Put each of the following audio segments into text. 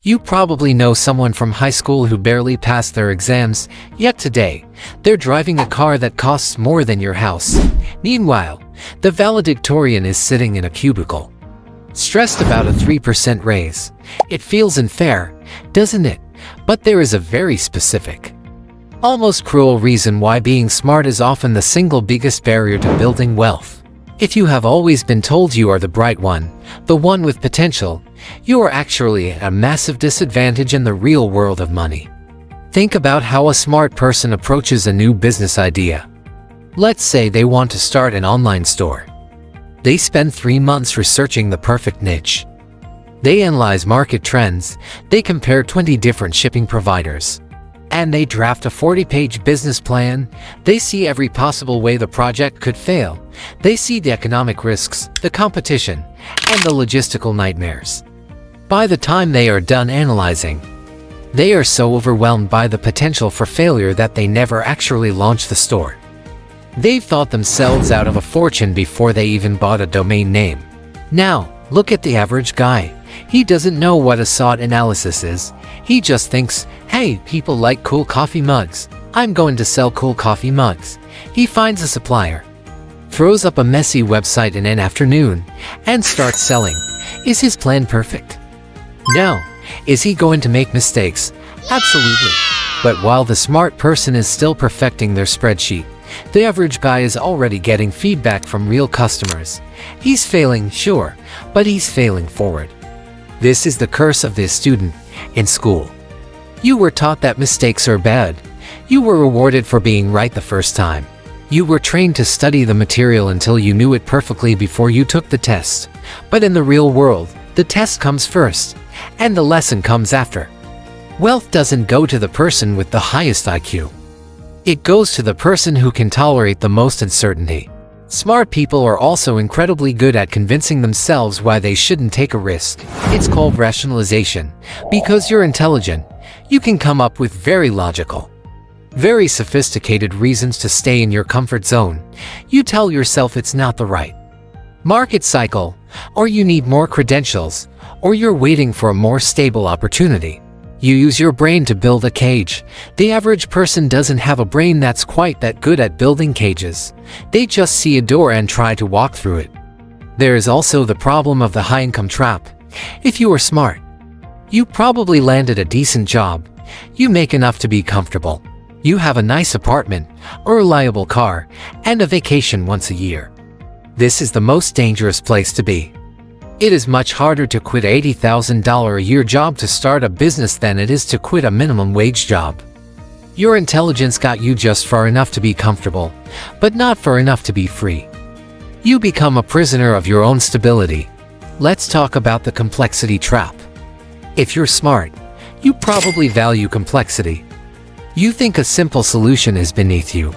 You probably know someone from high school who barely passed their exams, yet today, they're driving a car that costs more than your house. Meanwhile, the valedictorian is sitting in a cubicle, stressed about a 3% raise. It feels unfair, doesn't it? But there is a very specific, almost cruel reason why being smart is often the single biggest barrier to building wealth. If you have always been told you are the bright one, the one with potential, you are actually at a massive disadvantage in the real world of money. Think about how a smart person approaches a new business idea. Let's say they want to start an online store. They spend 3 months researching the perfect niche. They analyze market trends, they compare 20 different shipping providers, and they draft a 40-page business plan. They see every possible way the project could fail. They see the economic risks, the competition, and the logistical nightmares. By the time they are done analyzing, they are so overwhelmed by the potential for failure that they never actually launch the store. They've thought themselves out of a fortune before they even bought a domain name. Now, look at the average guy. He doesn't know what a SWOT analysis is. He just thinks, hey, people like cool coffee mugs. I'm going to sell cool coffee mugs. He finds a supplier, throws up a messy website in an afternoon, and starts selling. Is his plan perfect? No. Is he going to make mistakes? Absolutely. But while the smart person is still perfecting their spreadsheet, the average guy is already getting feedback from real customers. He's failing, sure, but he's failing forward. This is the curse of the student in school. You were taught that mistakes are bad. You were rewarded for being right the first time. You were trained to study the material until you knew it perfectly before you took the test. But in the real world, the test comes first, and the lesson comes after. Wealth doesn't go to the person with the highest IQ. It goes to the person who can tolerate the most uncertainty. Smart people are also incredibly good at convincing themselves why they shouldn't take a risk. It's called rationalization. Because you're intelligent, you can come up with very logical, very sophisticated reasons to stay in your comfort zone. You tell yourself it's not the right market cycle, or you need more credentials, or you're waiting for a more stable opportunity. You use your brain to build a cage. The average person doesn't have a brain that's quite that good at building cages. They just see a door and try to walk through it. There is also the problem of the high-income trap. If you are smart, you probably landed a decent job. You make enough to be comfortable. You have a nice apartment, a reliable car, and a vacation once a year. This is the most dangerous place to be. It is much harder to quit an $80,000 a year job to start a business than it is to quit a minimum wage job. Your intelligence got you just far enough to be comfortable, but not far enough to be free. You become a prisoner of your own stability. Let's talk about the complexity trap. If you're smart, you probably value complexity. You think a simple solution is beneath you.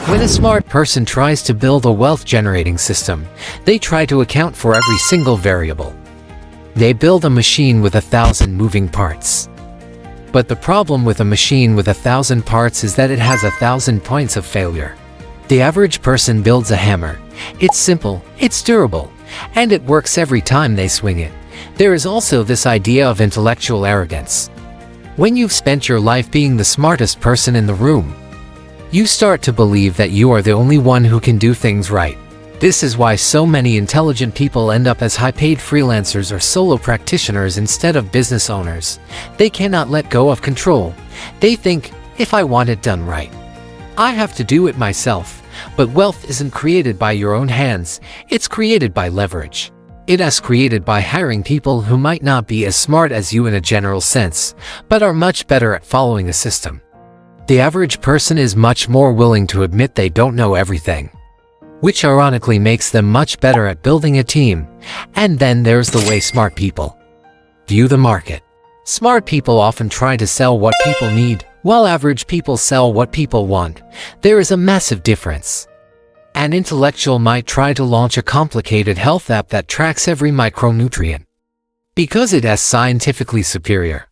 When a smart person tries to build a wealth-generating system, they try to account for every single variable. They build a machine with 1,000 moving parts. But the problem with a machine with 1,000 parts is that it has 1,000 points of failure. The average person builds a hammer. It's simple, it's durable, and it works every time they swing it. There is also this idea of intellectual arrogance. When you've spent your life being the smartest person in the room, you start to believe that you are the only one who can do things right. This is why so many intelligent people end up as high-paid freelancers or solo practitioners instead of business owners. They cannot let go of control. They think, if I want it done right, I have to do it myself. But wealth isn't created by your own hands. It's created by leverage. It is created by hiring people who might not be as smart as you in a general sense, but are much better at following a system. The average person is much more willing to admit they don't know everything, which ironically makes them much better at building a team. And then there's the way smart people view the market. Smart people often try to sell what people need, while average people sell what people want. There is a massive difference. An intellectual might try to launch a complicated health app that tracks every micronutrient because it is scientifically superior.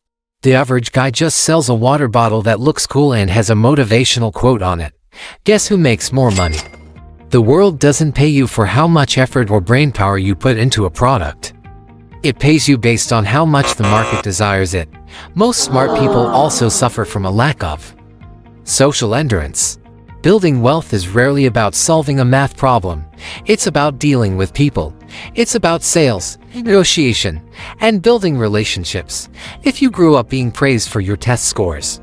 The average guy just sells a water bottle that looks cool and has a motivational quote on it. Guess who makes more money? The world doesn't pay you for how much effort or brainpower you put into a product. It pays you based on how much the market desires it. Most smart people also suffer from a lack of social endurance. Building wealth is rarely about solving a math problem. It's about dealing with people. It's about sales, negotiation, and building relationships. If you grew up being praised for your test scores,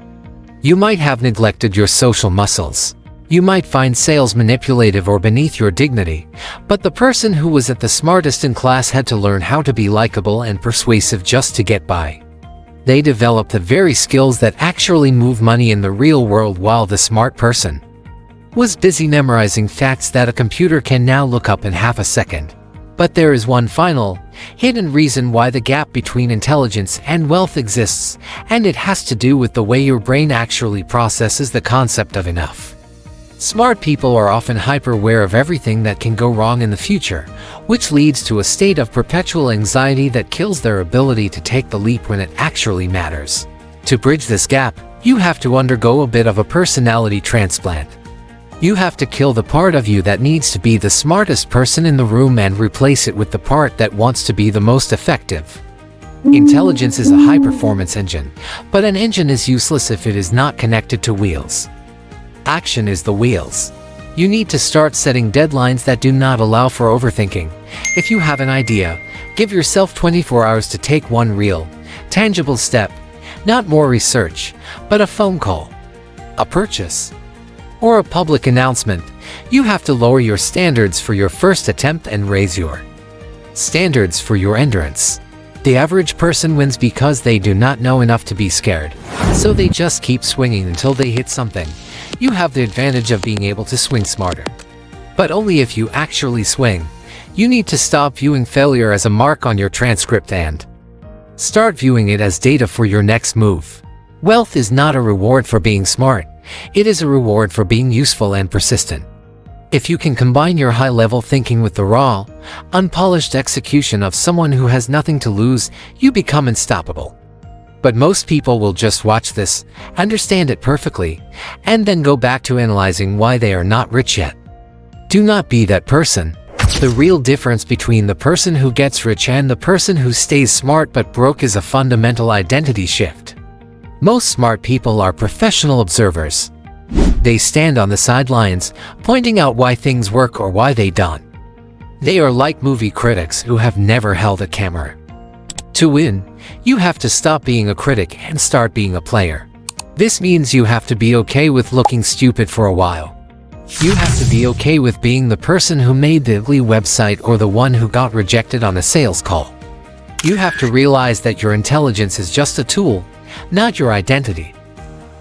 you might have neglected your social muscles. You might find sales manipulative or beneath your dignity, but the person who was at the smartest in class had to learn how to be likable and persuasive just to get by. They developed the very skills that actually move money in the real world, while the smart person was busy memorizing facts that a computer can now look up in half a second. But there is one final, hidden reason why the gap between intelligence and wealth exists, and it has to do with the way your brain actually processes the concept of enough. Smart people are often hyper-aware of everything that can go wrong in the future, which leads to a state of perpetual anxiety that kills their ability to take the leap when it actually matters. To bridge this gap, you have to undergo a bit of a personality transplant. You have to kill the part of you that needs to be the smartest person in the room and replace it with the part that wants to be the most effective. Intelligence is a high-performance engine, but an engine is useless if it is not connected to wheels. Action is the wheels. You need to start setting deadlines that do not allow for overthinking. If you have an idea, give yourself 24 hours to take one real, tangible step. Not more research, but a phone call, a purchase, or a public announcement. You have to lower your standards for your first attempt and raise your standards for your endurance. The average person wins because they do not know enough to be scared, so they just keep swinging until they hit something. You have the advantage of being able to swing smarter, but only if you actually swing. You need to stop viewing failure as a mark on your transcript and start viewing it as data for your next move. Wealth is not a reward for being smart. It is a reward for being useful and persistent. If you can combine your high-level thinking with the raw, unpolished execution of someone who has nothing to lose, you become unstoppable. But most people will just watch this, understand it perfectly, and then go back to analyzing why they are not rich yet. Do not be that person. The real difference between the person who gets rich and the person who stays smart but broke is a fundamental identity shift. Most smart people are professional observers. They stand on the sidelines, pointing out why things work or why they don't. They are like movie critics who have never held a camera. To win, you have to stop being a critic and start being a player. This means you have to be okay with looking stupid for a while. You have to be okay with being the person who made the ugly website or the one who got rejected on a sales call. You have to realize that your intelligence is just a tool, not your identity.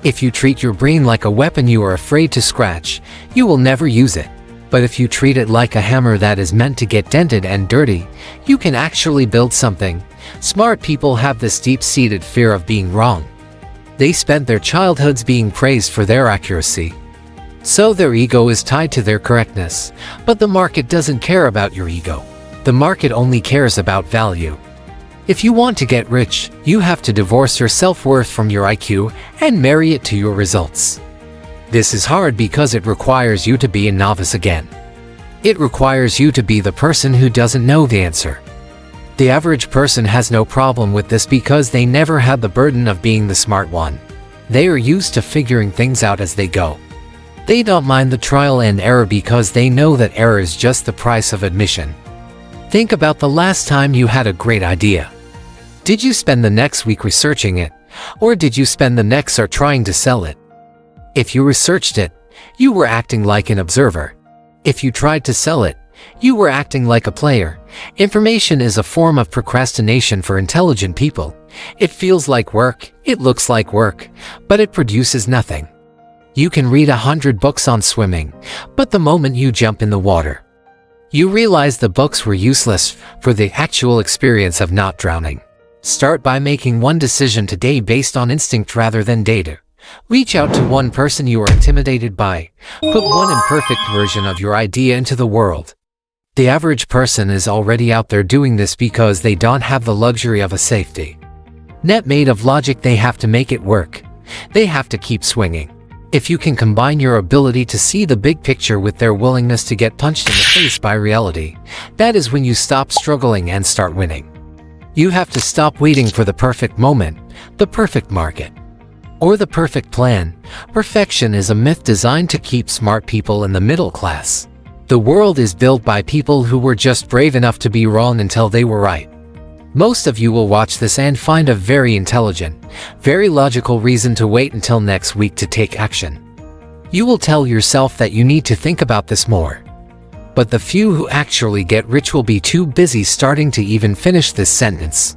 If you treat your brain like a weapon you are afraid to scratch, you will never use it. But if you treat it like a hammer that is meant to get dented and dirty, you can actually build something. Smart people have this deep-seated fear of being wrong. They spent their childhoods being praised for their accuracy, so their ego is tied to their correctness. But the market doesn't care about your ego. The market only cares about value. If you want to get rich, you have to divorce your self-worth from your IQ and marry it to your results. This is hard because it requires you to be a novice again. It requires you to be the person who doesn't know the answer. The average person has no problem with this because they never had the burden of being the smart one. They are used to figuring things out as they go. They don't mind the trial and error because they know that error is just the price of admission. Think about the last time you had a great idea. Did you spend the next week researching it, or did you spend the next hour trying to sell it? If you researched it, you were acting like an observer. If you tried to sell it, you were acting like a player. Information is a form of procrastination for intelligent people. It feels like work, it looks like work, but it produces nothing. You can read 100 books on swimming, but the moment you jump in the water, you realize the books were useless for the actual experience of not drowning. Start by making one decision today based on instinct rather than data. Reach out to one person you are intimidated by. Put one imperfect version of your idea into the world. The average person is already out there doing this because they don't have the luxury of a safety net made of logic. They have to make it work. They have to keep swinging. If you can combine your ability to see the big picture with their willingness to get punched in the face by reality, that is when you stop struggling and start winning. You have to stop waiting for the perfect moment, the perfect market, or the perfect plan. Perfection is a myth designed to keep smart people in the middle class. The world is built by people who were just brave enough to be wrong until they were right. Most of you will watch this and find a very intelligent, very logical reason to wait until next week to take action. You will tell yourself that you need to think about this more. But the few who actually get rich will be too busy starting to even finish this sentence.